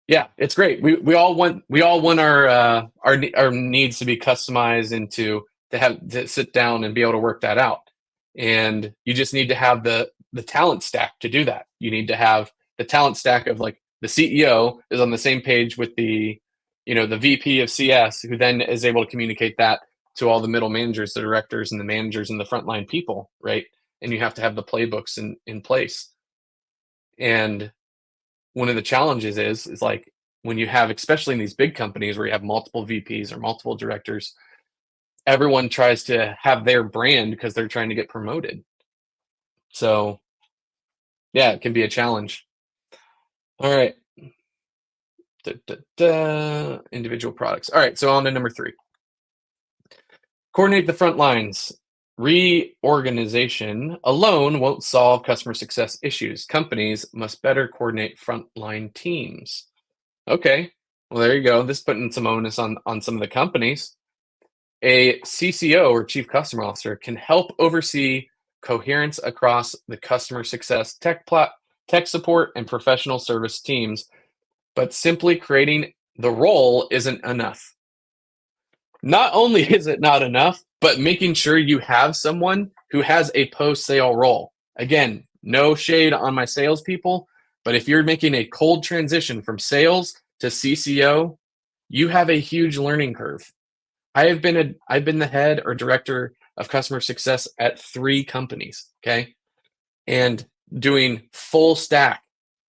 yeah, it's great. We all want our needs to be customized and to have to sit down and be able to work that out. And you just need to have the talent stack to do that. You need to have the talent stack of like the CEO is on the same page with the VP of CS, who then is able to communicate that to all the middle managers, the directors, and the managers and the frontline people, right? And you have to have the playbooks in place. And one of the challenges is like when you have, especially in these big companies where you have multiple VPs or multiple directors, everyone tries to have their brand because they're trying to get promoted. So yeah, it can be a challenge. All right. Individual products. All right, so on to number 3. Coordinate the front lines. Reorganization alone won't solve customer success issues. Companies must better coordinate frontline teams. Okay. Well, there you go. This putting some onus on some of the companies. A CCO or Chief Customer Officer can help oversee coherence across the customer success, tech support, and professional service teams, but simply creating the role isn't enough. Not only is it not enough, but making sure you have someone who has a post-sale role. Again, no shade on my salespeople, but if you're making a cold transition from sales to CCO, you have a huge learning curve. I've been the head or director of customer success at 3 companies, okay? And doing full stack,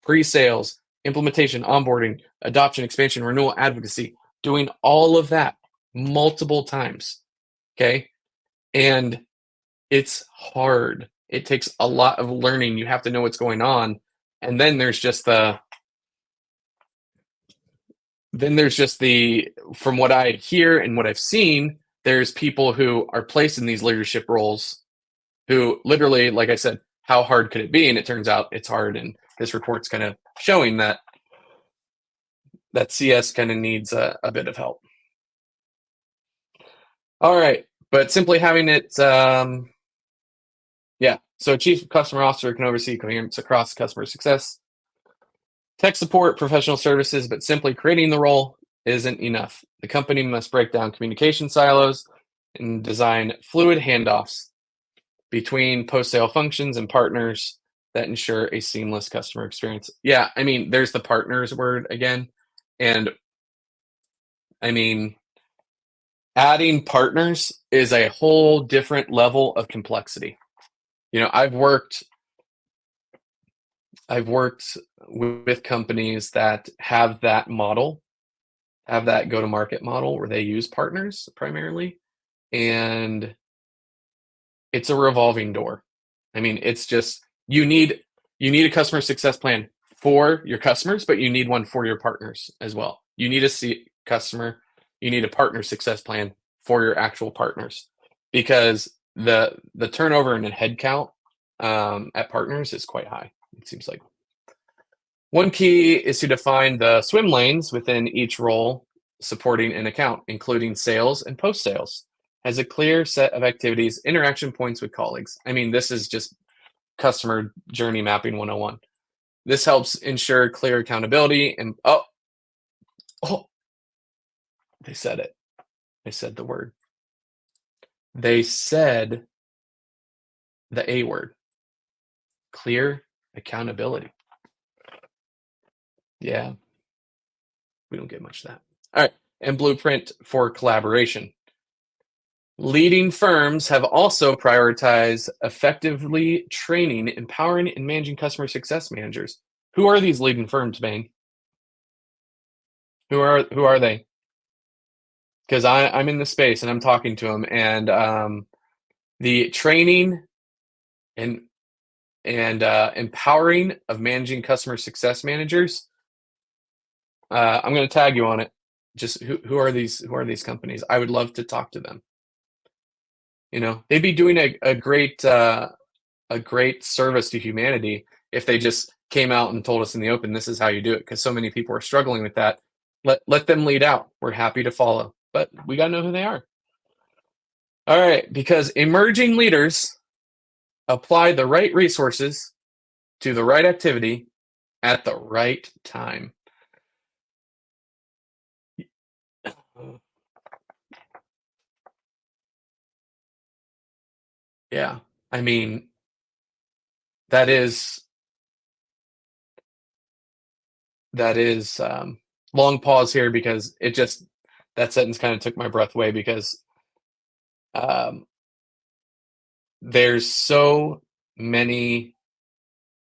pre-sales, implementation, onboarding, adoption, expansion, renewal, advocacy, doing all of that multiple times, okay? And it's hard. It takes a lot of learning. You have to know what's going on. And then there's just the from what I hear and what I've seen, there's people who are placed in these leadership roles who literally, like I said, how hard could it be? And it turns out it's hard. And this report's kind of showing that CS kind of needs a bit of help. All right, but simply having it, yeah. So Chief Customer Officer can oversee coherence across customer success, tech support, professional services, but simply creating the role isn't enough. The company must break down communication silos and design fluid handoffs between post-sale functions and partners that ensure a seamless customer experience. Yeah, I mean, there's the partners word again. And I mean, adding partners is a whole different level of complexity. I've worked with companies that have that model, have that go-to-market model where they use partners primarily, and it's a revolving door. I mean, it's just you need a customer success plan for your customers, but you need one for your partners as well. You need you need a partner success plan for your actual partners because the turnover in a headcount at partners is quite high. It seems like one key is to define the swim lanes within each role supporting an account, including sales and post sales. Has a clear set of activities, interaction points with colleagues. I mean, this is just customer journey mapping 101. This helps ensure clear accountability and oh, They said it. They said the word. They said the A word. Clear accountability. Yeah, we don't get much of that. All right, and blueprint for collaboration. Leading firms have also prioritized effectively training, empowering, and managing customer success managers. Who are these leading firms, Bain? Who are they? Because I'm in the space and I'm talking to them, and the training and empowering of managing customer success managers. I'm going to tag you on it. Just who are these? Who are these companies? I would love to talk to them. They'd be doing a great service to humanity if they just came out and told us in the open, this is how you do it. Because so many people are struggling with that. Let them lead out. We're happy to follow, but we got to know who they are. All right, because emerging leaders apply the right resources to the right activity at the right time. Yeah, I mean, that is long pause here because that sentence kind of took my breath away because um, there's so many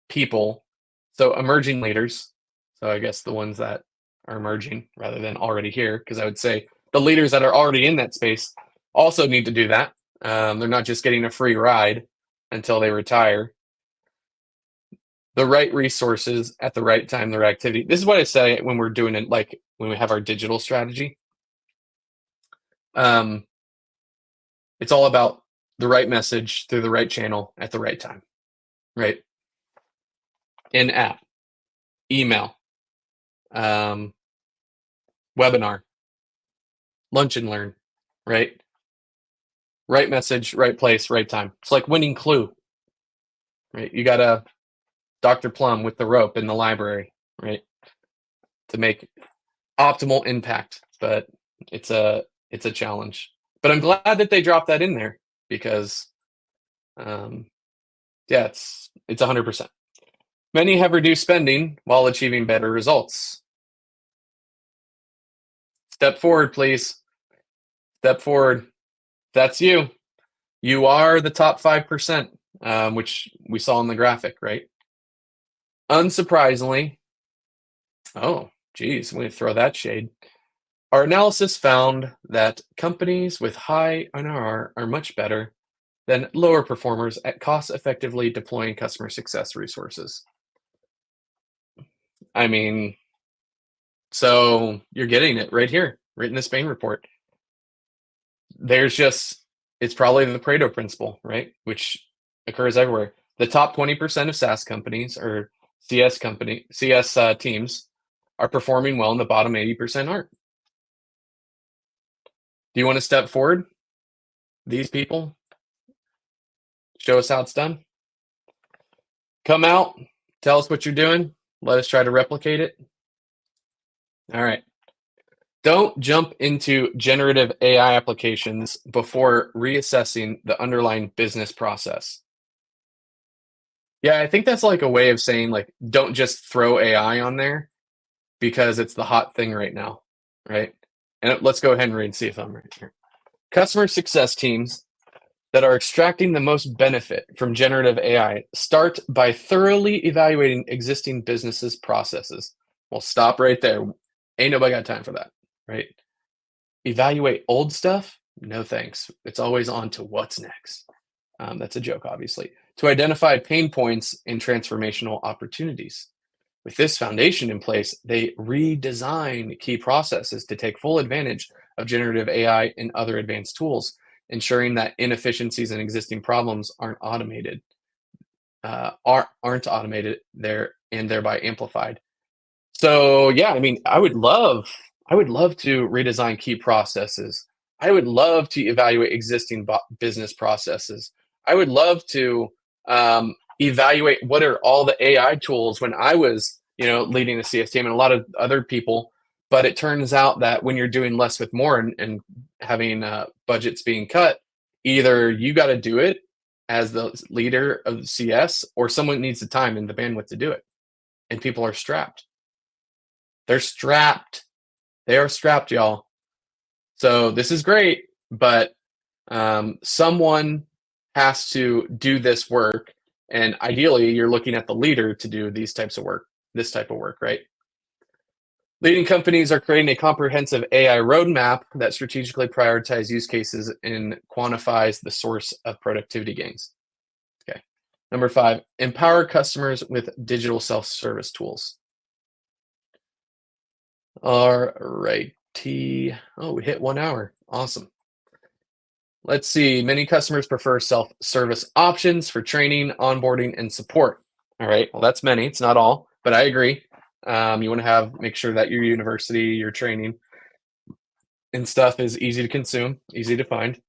people, so emerging leaders, so I guess the ones that are emerging rather than already here, because I would say the leaders that are already in that space also need to do that. They're not just getting a free ride until they retire. The right resources at the right time, the right activity. This is what I say when we're doing it, like when we have our digital strategy. Um, it's all about the right message through the right channel at the right time, right? In app, email, um, webinar, lunch and learn, right? Right message, right place, right time. It's like winning Clue, right? You got a Dr. Plum with the rope in the library, right? To make optimal impact, but it's a challenge. But I'm glad that they dropped that in there because, yeah, it's 100%. Many have reduced spending while achieving better results. Step forward, please. Step forward. That's you. You are the top 5%, which we saw in the graphic, right? Unsurprisingly, oh, geez, I'm going to throw that shade. Our analysis found that companies with high NRR are much better than lower performers at cost effectively deploying customer success resources. I mean, so you're getting it right here, right in this Bain report. It's probably the Pareto principle, right? Which occurs everywhere. The top 20% of SaaS companies or CS teams are performing well, and the bottom 80% aren't. Do you want to step forward? These people, show us how it's done. Come out, tell us what you're doing. Let us try to replicate it. All right. Don't jump into generative AI applications before reassessing the underlying business process. Yeah, I think that's like a way of saying, like, don't just throw AI on there because it's the hot thing right now, right? And let's go ahead and read and see if I'm right here. Customer success teams that are extracting the most benefit from generative AI start by thoroughly evaluating existing businesses' processes. Well, stop right there. Ain't nobody got time for that, right? Evaluate old stuff? No thanks. It's always on to what's next. That's a joke, obviously. To identify pain points and transformational opportunities. With this foundation in place, they redesign key processes to take full advantage of generative AI and other advanced tools, ensuring that inefficiencies and existing problems aren't automated there and thereby amplified. So yeah, I mean, I would love to redesign key processes. I would love to evaluate existing business processes. I would love to evaluate what are all the AI tools when I was, leading the CS team and a lot of other people. But it turns out that when you're doing less with more and having budgets being cut, either you got to do it as the leader of the CS, or someone needs the time and the bandwidth to do it. And people are strapped. They're strapped. They are strapped, y'all. So this is great, but someone has to do this work. And ideally, you're looking at the leader to do these types of work, this type of work, right? Leading companies are creating a comprehensive AI roadmap that strategically prioritizes use cases and quantifies the source of productivity gains. Okay. Number 5, empower customers with digital self-service tools. All righty. Oh, we hit 1 hour. Awesome. Let's see. Many customers prefer self-service options for training, onboarding, and support. All right. Well, that's many. It's not all, but I agree. You want to make sure that your university, your training, and stuff is easy to consume, easy to find.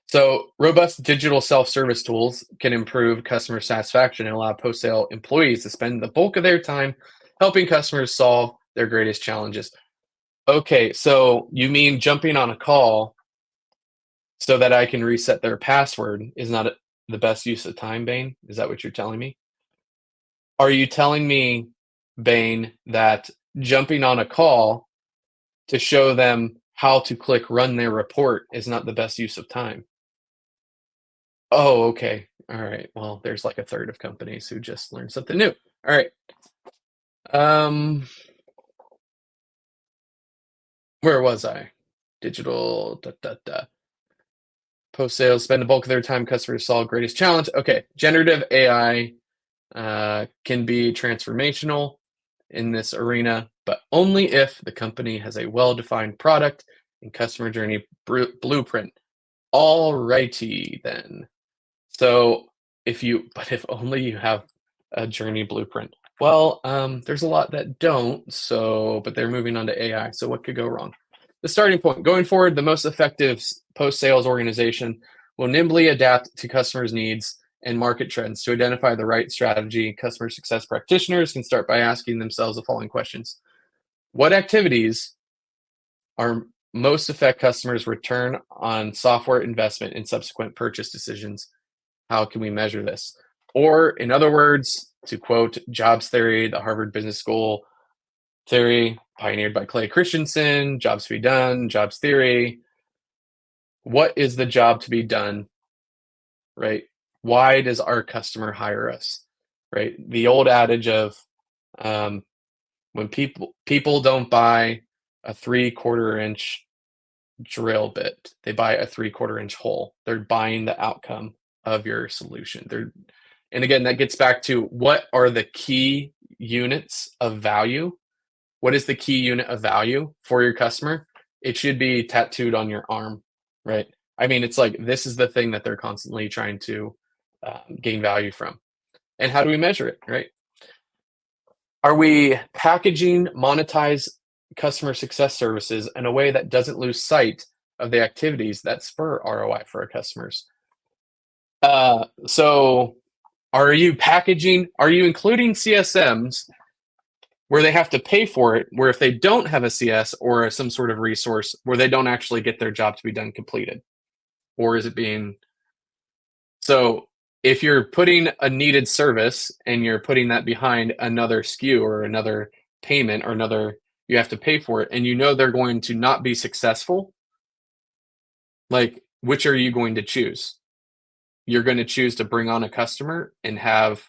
So, robust digital self-service tools can improve customer satisfaction and allow post-sale employees to spend the bulk of their time helping customers solve their greatest challenges. Okay, so you mean jumping on a call so that I can reset their password is not the best use of time, Bain? Is that what you're telling me? Are you telling me, Bain, that jumping on a call to show them how to click run their report is not the best use of time? Oh, okay. All right. Well, there's like a third of companies who just learned something new. All right. Um, where was I? Digital post sales spend the bulk of their time customers solve greatest challenge. Okay, generative AI can be transformational in this arena, but only if the company has a well-defined product and customer journey blueprint. All righty then. So but if only you have a journey blueprint. Well, there's a lot that don't, but they're moving on to AI. So what could go wrong? The starting point going forward, the most effective post-sales organization will nimbly adapt to customers' needs and market trends to identify the right strategy. Customer success practitioners can start by asking themselves the following questions: what activities are most affect customers' return on software investment and subsequent purchase decisions? How can we measure this? Or, in other words, to quote Jobs theory, the Harvard Business School theory, pioneered by Clay Christensen, jobs to be done, jobs theory. What is the job to be done, right? Why does our customer hire us, right? The old adage of um, when people don't buy a 3/4 inch drill bit, they buy a 3/4 inch hole. They're buying the outcome of your solution. And again, that gets back to what are the key units of value? What is the key unit of value for your customer? It should be tattooed on your arm, right? I mean, it's like this is the thing that they're constantly trying to gain value from. And how do we measure it, right? Are we packaging monetize customer success services in a way that doesn't lose sight of the activities that spur ROI for our customers? So are you including CSMs where they have to pay for it, where if they don't have a CS or some sort of resource, where they don't actually get their job to be done completed? Or is it being so if you're putting a needed service and you're putting that behind another SKU or another payment or another, you have to pay for it, and you know they're going to not be successful, like which are you going to choose? You're going to choose to bring on a customer and have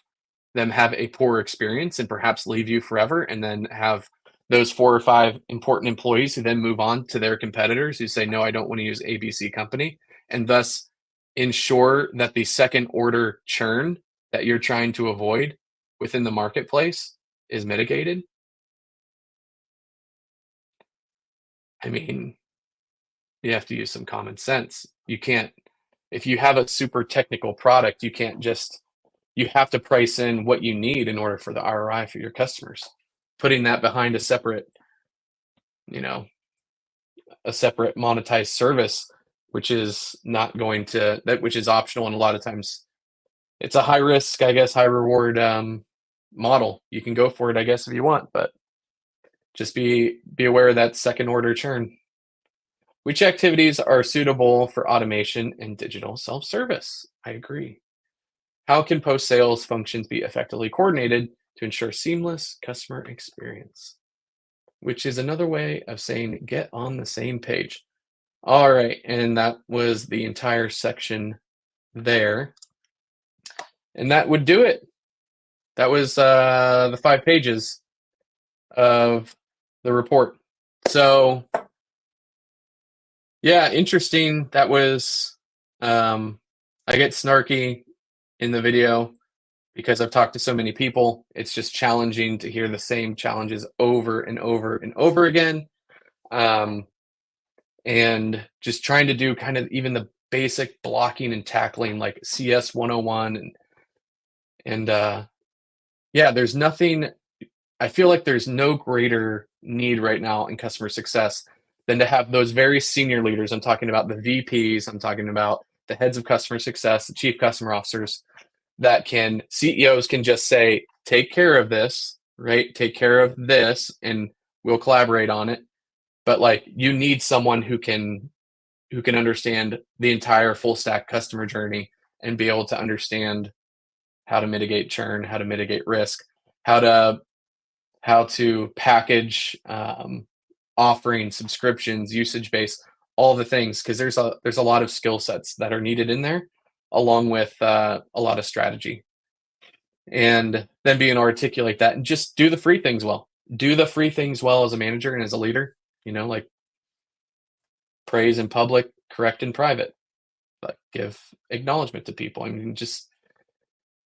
them have a poor experience and perhaps leave you forever, and then have those 4 or 5 important employees who then move on to their competitors who say, no, I don't want to use ABC company, and thus ensure that the second order churn that you're trying to avoid within the marketplace is mitigated. I mean, you have to use some common sense. You can't, if you have a super technical product, you have to price in what you need in order for the ROI for your customers. Putting that behind you know, a separate monetized service, which is not going to which is optional, and a lot of times it's a high risk, I guess, high reward model. You can go for it, I guess, if you want, but Just be aware of that second order churn. Which activities are suitable for automation and digital self-service? I agree. How can post-sales functions be effectively coordinated to ensure seamless customer experience? Which is another way of saying get on the same page. All right, and that was the entire section there. And that would do it. That was the 5 pages of the report. So, yeah, interesting. That was, I get snarky in the video because I've talked to so many people. It's just challenging to hear the same challenges over and over and over again. And just trying to do kind of even the basic blocking and tackling like CS 101 and yeah, there's nothing. I feel like there's no greater need right now in customer success than to have those very senior leaders. I'm talking about the VPs, I'm talking about the heads of customer success, the chief customer officers, that can CEOs can just say, take care of this, right? Take care of this, and we'll collaborate on it. But like you need someone who can understand the entire full stack customer journey and be able to understand how to mitigate churn, how to mitigate risk, how to package offering subscriptions, usage based, all the things, because there's a lot of skill sets that are needed in there, along with a lot of strategy, and then being able to articulate that and just do the free things well. Do the free things well as a manager and as a leader. Like praise in public, correct in private, but give acknowledgement to people. I mean, just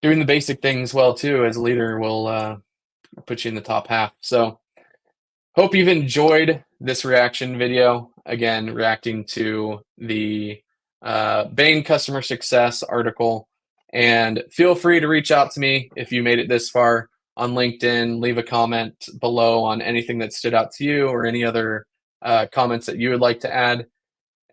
doing the basic things well too as a leader will put you in the top half. So hope you've enjoyed this reaction video. Again, reacting to the Bain customer success article. And feel free to reach out to me if you made it this far on LinkedIn. Leave a comment below on anything that stood out to you or any other comments that you would like to add.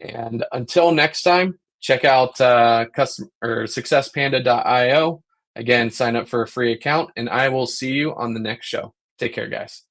And until next time, check out successpanda.io. Again, sign up for a free account, and I will see you on the next show. Take care, guys.